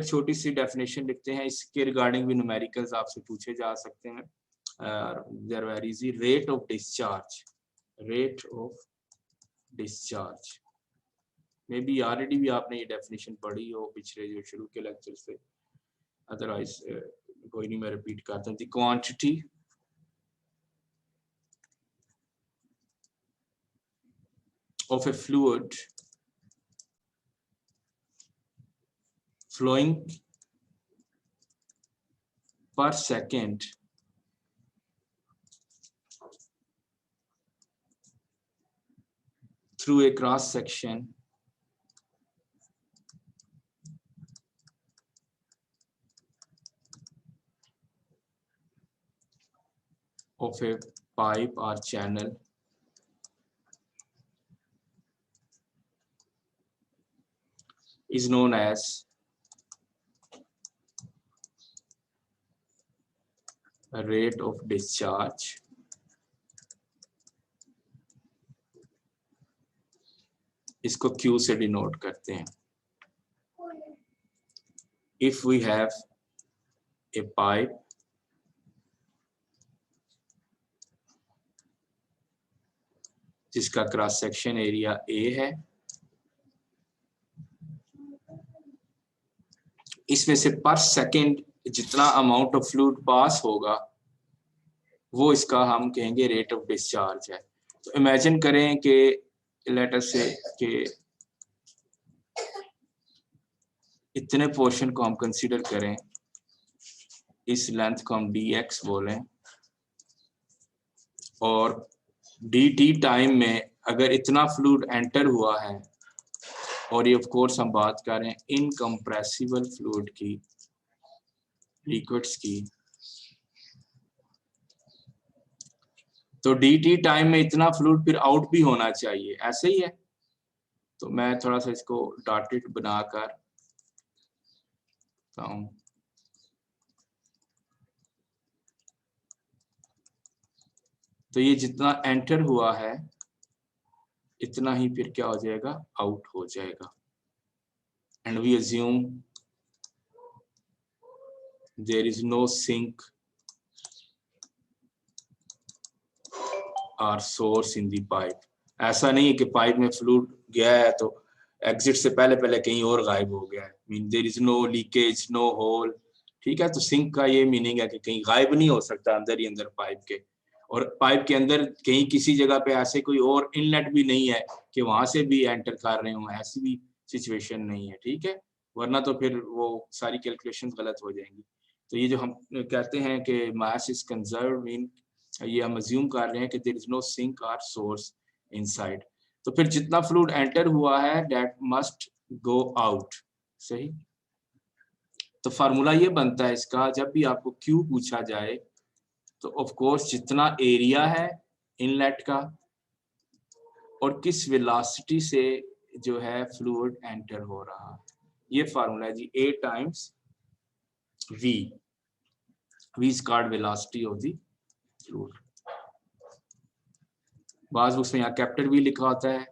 छोटी सी डेफिनेशन लिखते हैं, इसके रिगार्डिंग भी न्यूमेरिकल्स आपसे पूछे जा सकते हैं। They're very easy, rate of discharge, rate of discharge may be already भी आपने ये डेफिनेशन पढ़ी हो पिछले जो शुरू के लेक्चर से, अदरवाइज कोई नहीं, मैं रिपीट करता हूँ। The quantity of a fluid flowing per second through a cross section of a pipe or channel is known as a rate of discharge. इसको Q से डिनोट करते हैं। If we have a pipe जिसका cross section area A है, इसमें से पर second जितना अमाउंट ऑफ फ्लूइड पास होगा वो इसका हम कहेंगे रेट ऑफ डिस्चार्ज है। तो इमेजिन करें कि लेट अस से कि इतने पोर्शन को हम कंसीडर करें, इस लेंथ को हम dx बोलें, और dt टाइम में अगर इतना फ्लूइड एंटर हुआ है, और ये ऑफ कोर्स हम बात कर रहे हैं इनकम्प्रेसिबल फ्लूइड की, लिक्विड्स की, तो dt टाइम में इतना फ्लूइड फिर आउट भी होना चाहिए, ऐसे ही है। तो मैं थोड़ा सा इसको डॉटेड बनाकर तो ये जितना एंटर हुआ है इतना ही फिर क्या हो जाएगा, आउट हो जाएगा। And we assume there is no sink और सोर्स इन दी पाइप। ऐसा नहीं है कि पाइप में फ्लूइड गया है तो एग्जिट से पहले पहले कहीं और गायब हो गया है, mean there is no leakage, no hole, ठीक है। तो सिंक का ये मीनिंग है कि कहीं गायब नहीं हो सकता अंदर ही अंदर पाइप के, और पाइप के अंदर कहीं किसी जगह पे ऐसे कोई और इनलेट भी नहीं है कि वहां से भी एंटर कर रहे हो, ऐसी भी सिचुएशन नहीं है, ठीक है, वरना तो फिर वो सारी कैलकुलेशंस गलत हो जाएंगी। तो ये जो हम कहते हैं कि मास इज कंजर्व, मीन ये हम अज्यूम कर रहे हैं कि देयर इज नो सिंक और सोर्स इनसाइड। तो फिर जितना फ्लूइड एंटर हुआ है दैट मस्ट गो आउट, सही। तो फार्मूला ये बनता है इसका, जब भी आपको Q पूछा जाए तो ऑफ कोर्स जितना एरिया है इनलेट का और किस वेलोसिटी से जो है फ्लूइड एंटर हो रहा है, ये फार्मूला है जी, A times V, V is called velocity of the fluid. बाज उसमें यहाँ कैपिटल V लिखा होता है,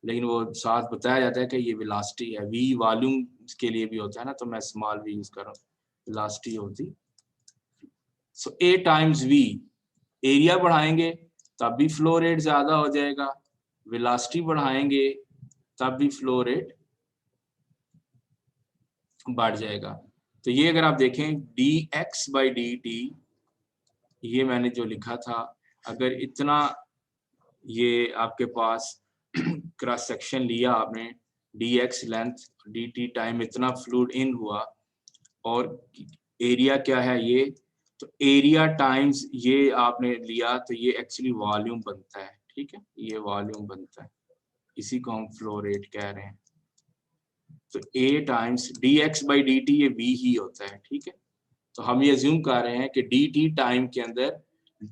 लेकिन वो साथ बताया जाता है कि ये वेलोसिटी है। V वॉल्यूम के लिए भी होता है ना, तो मैं स्मॉल v यूज कर रहा हूँ, velocity of the. So A times V, area बढ़ाएंगे तब भी फ्लो रेट ज्यादा हो जाएगा, वेलोसिटी बढ़ाएंगे तब भी फ्लो रेट बढ़ जाएगा। तो ये अगर आप देखें dx/dt, ये मैंने जो लिखा था, अगर इतना ये आपके पास क्रॉस सेक्शन लिया आपने, dx लेंथ, dt टाइम इतना फ्लूइड इन हुआ, और एरिया क्या है ये, तो एरिया टाइम्स ये आपने लिया, तो ये एक्चुअली वॉल्यूम बनता है, ठीक है, ये वॉल्यूम बनता है, इसी को हम फ्लो रेट कह रहे हैं। तो A टाइम्स dx/dt ये V ही होता है, ठीक है। तो हम ये अज्यूम कर रहे हैं कि dt टाइम के अंदर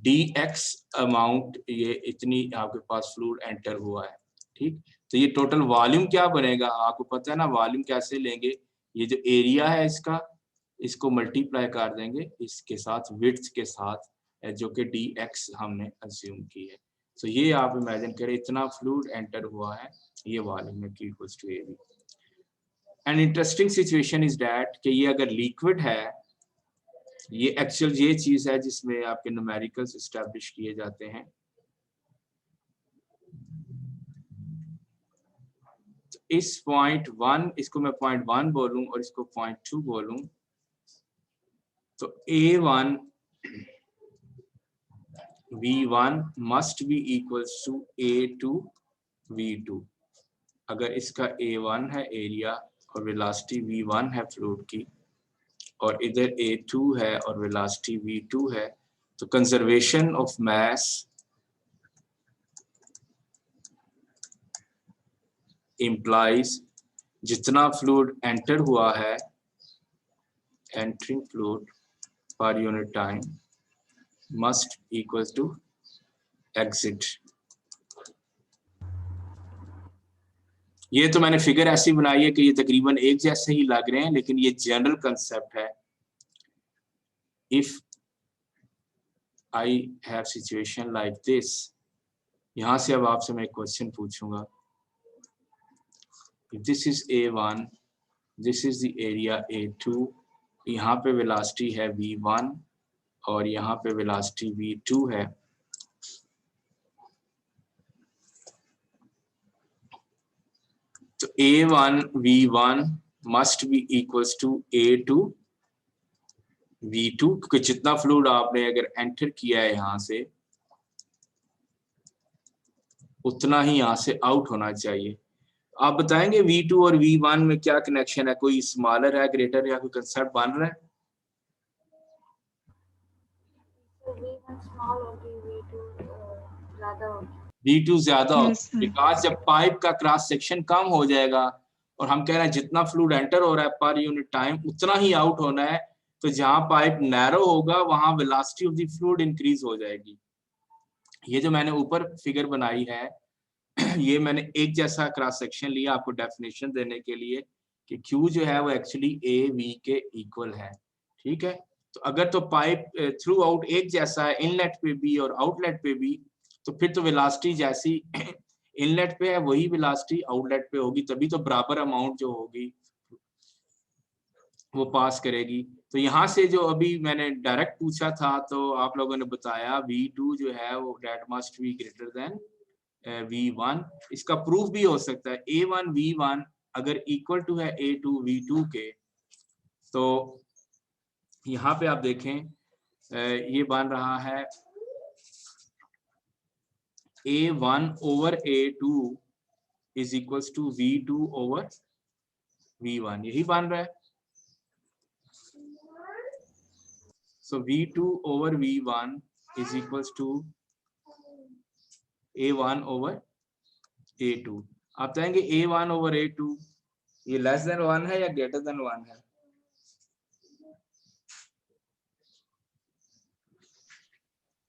dx अमाउंट ये इतनी आपके पास फ्लूइड एंटर हुआ है, ठीक। तो ये टोटल वॉल्यूम क्या बनेगा, आपको पता है ना वॉल्यूम कैसे लेंगे, ये जो एरिया है इसका, इसको मल्टीप्लाई कर देंगे इसके साथ, विड्थ के साथ, जो कि dx हमने अज्यूम की है। तो ये आप इमेजिन करें इतना फ्लूइड एंटर हुआ है, ये वॉल्यूम है Q = AB। And interesting situation is that कि ये अगर लिक्विड है, ये एक्चुअल ये चीज है जिसमें आपके न्यूमेरिकल्स एस्टैब्लिश किए जाते हैं। तो इस पॉइंट 1, इसको मैं पॉइंट 1 बोलूं और इसको पॉइंट 2 बोलूं, तो A1 V1 must be equals to A2 V2। अगर इसका A1 है एरिया और वेलोसिटी V1 है फ्लूइड की, और इधर A2 है और वेलोसिटी V2 है, तो कंजर्वेशन ऑफ मास implies जितना फ्लूइड एंटर हुआ है, entering fluid per unit time must equal to exit. ये तो मैंने फिगर ऐसी बनाई है कि ये तकरीबन एक जैसे ही लग रहे हैं, लेकिन ये जनरल कंसेप्ट है। If I have situation like this, यहां से अब आपसे मैं एक क्वेश्चन पूछूंगा। If this is A1, this is the area A2, यहाँ पे वेलोसिटी है V1 और यहाँ पे वेलोसिटी V2 है, तो A1 V1 must be equals to A2 V2, क्योंकि जितना फ्लूइड आपने अगर एंटर किया है यहाँ से, उतना ही यहाँ से आउट होना चाहिए। आप बताएंगे V2 और V1 में क्या कनेक्शन है? कोई स्मॉलर है, ग्रेटर, या कोई कंसेप्ट बन रहा है? V2 ज्यादा होगा बिकॉज जब पाइप का क्रॉस सेक्शन कम हो जाएगा और हम कह रहे हैं जितना फ्लूइड एंटर हो रहा है पर यूनिट टाइम उतना ही आउट होना है, तो जहां पाइप नैरो होगा वहां velocity of the fluid increase हो जाएगी। ये जो मैंने ऊपर फिगर बनाई है, ये मैंने एक जैसा क्रॉस सेक्शन लिया आपको डेफिनेशन देने के लिए कि Q जो है वो एक्चुअली AV के इक्वल है। ठीक है, तो अगर तो पाइप थ्रू आउट एक जैसा है इनलेट पे भी और आउटलेट पे भी, तो फिर तो वेलोसिटी जैसी इनलेट पे है वही वेलोसिटी आउटलेट पे होगी, तभी तो बराबर अमाउंट जो होगी वो पास करेगी। तो यहाँ से जो अभी मैंने डायरेक्ट पूछा था, तो आप लोगों ने बताया V2 जो है वो that must be greater than V1। इसका प्रूफ भी हो सकता है A1 V1 अगर इक्वल टू है A2 V2 के, तो यहाँ पे आप देखें ये बन रहा है A1 over A2 is equals to V2 over V1, यही बन रहा है। So V2 over V1 is equals to A1 over A2। आप कहेंगे A1 over A2 ये लेस देन 1 है या ग्रेटर देन 1 है?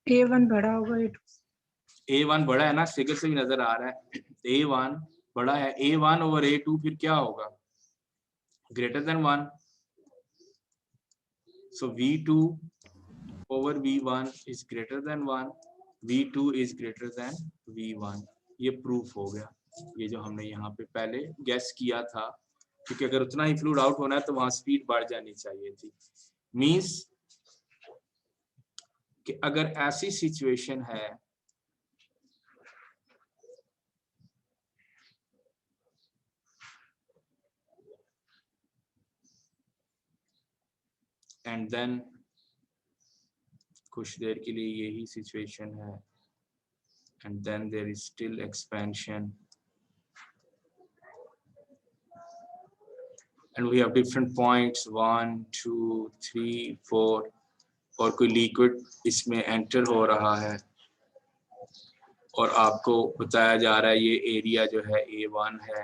A1 बड़ा होगा, A1 बड़ा है ना, फिगर से भी नजर आ रहा है A1 बड़ा है। A1 over A2 फिर क्या होगा? Greater than 1। So V2 over V1 is greater than 1, V2 is greater than V1। ये प्रूफ हो गया, ये जो हमने यहाँ पे पहले गैस किया था, क्योंकि अगर उतना ही फ्लूइड आउट होना है तो वहां स्पीड बढ़ जानी चाहिए थी। मींस कि अगर ऐसी सिचुएशन है एंड देन कुछ देर के लिए यही सिचुएशन है and then there is still expansion and we have different points 1 2 3 4 और कोई लिक्विड इसमें एंटर हो रहा है और आपको बताया जा रहा है ये एरिया जो है A1 है,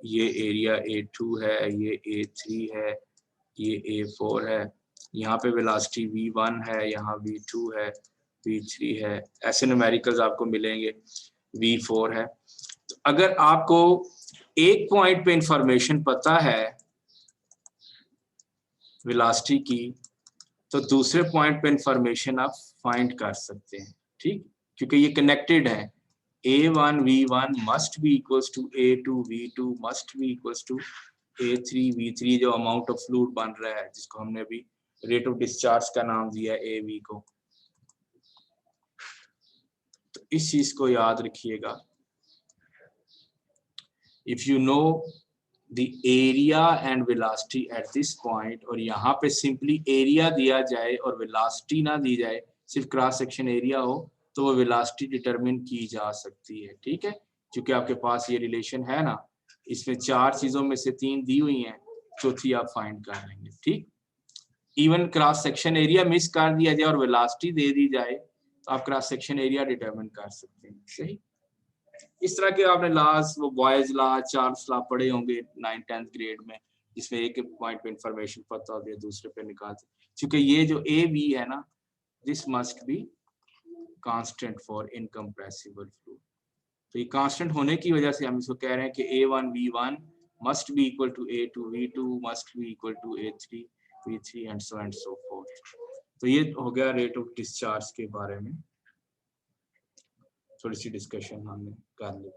ये एरिया A2 है, ये A3 है, ये A4 है, यहाँ पे वेलोसिटी V1 है, यहाँ V2 है, V3 है, ऐसे न्यूमेरिकल्स आपको मिलेंगे, V4 है। तो अगर आपको एक पॉइंट पे इंफॉर्मेशन पता है वेलोसिटी की, तो दूसरे पॉइंट पे इंफॉर्मेशन आप फाइंड कर सकते हैं। ठीक, क्योंकि ये कनेक्टेड है। A1 V1 must be equals to A2 V2 must be equals to A3 V3 जो अमाउंट ऑफ फ्लूइड बन रहा है, जिसको हमने अभी रेट ऑफ डिस्चार्ज का नाम दिया AV को। तो इस चीज को याद रखिएगा। If you know the area and velocity at this point, और यहाँ पे सिंपली एरिया दिया जाए और वेलोसिटी ना दी जाए, सिर्फ क्रॉस सेक्शन एरिया हो, तो वो वेलोसिटी डिटरमिन की जा सकती है। ठीक है, क्योंकि आपके पास ये रिलेशन है ना, इसमें 4 चीजों में से 3 दी हुई हैं, चौथी आप फाइंड कर लेंगे। ठीक, even cross section area miss कर दिया जाए और वेलोसिटी दे दी जाए, तो आप क्रॉस सेक्शन एरिया डिटरमिन कर सकते हैं। सही, इस तरह के आपने लॉज, वो बॉयज लॉ, चार्ल्स लॉ पढ़े होंगे 9th 10th ग्रेड में, जिसमें एक पॉइंट पे इंफॉर्मेशन पता होती है, दूसरे पे निकालते। क्योंकि ये जो AB है ना, this must be constant for incompressible fluid. तो ये कांस्टेंट होने की वजह से हम इसको कह रहे हैं कि A1 V1 must be equal to A2 V2 must be equal to A3 V3 and so forth. तो ये हो गया रेट ऑफ डिस्चार्ज के बारे में थोड़ी सी डिस्कशन हमने कर ली।